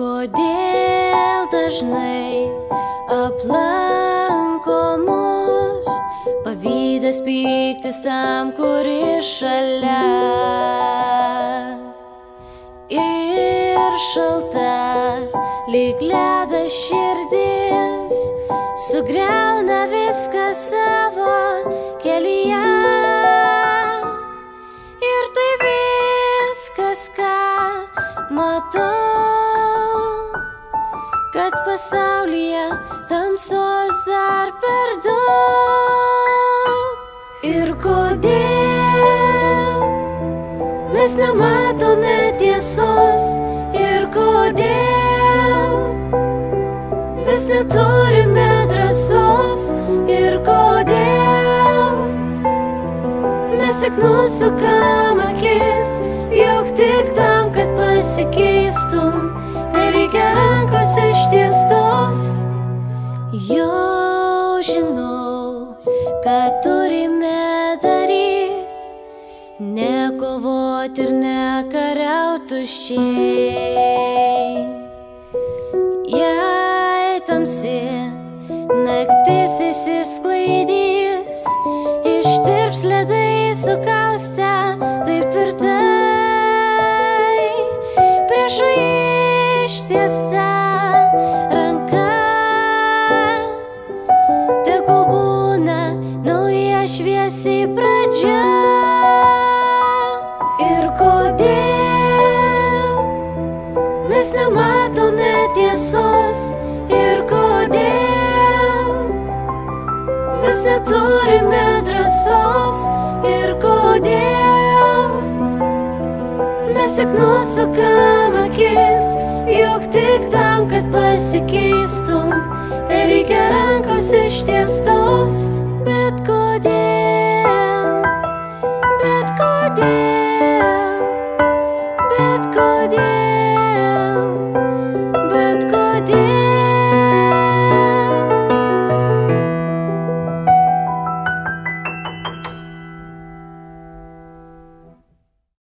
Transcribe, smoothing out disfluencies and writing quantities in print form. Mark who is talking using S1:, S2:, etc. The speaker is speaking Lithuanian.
S1: Kodėl dažnai aplanko mus pavydas, pyktis tam, kuris šalia, ir šalta lyg ledas širdis sugriauna viską savo kelyje. Ir tai viskas, ką matau, kad pasaulyje tamsos dar per daug. Ir kodėl mes nematome tiesos, ir kodėl mes neturime drąsos, ir kodėl mes tik nusukam akis, juk tik tam, kad pasikeistum, tai reikia rankos ištiestos. Jau žinau, ką turime daryt, nekovot ir nekariaut tuščiai. Jei tamsi naktis išsisklaidys, ištirps ledai sukaustę taip tvirtai, priešui ištiesta ranka, tegul būna nauja šviesi pradžia. Ir kodėl mes nematome tiesos, ir kodėl mes neturime drąsos, ir kodėl mes tik nusukam akis, juk tik tam, kad pasikeistum, tai reikia rankos ištiestos. Bet kodėl, bet kodėl, bet kodėl, bet kodėl.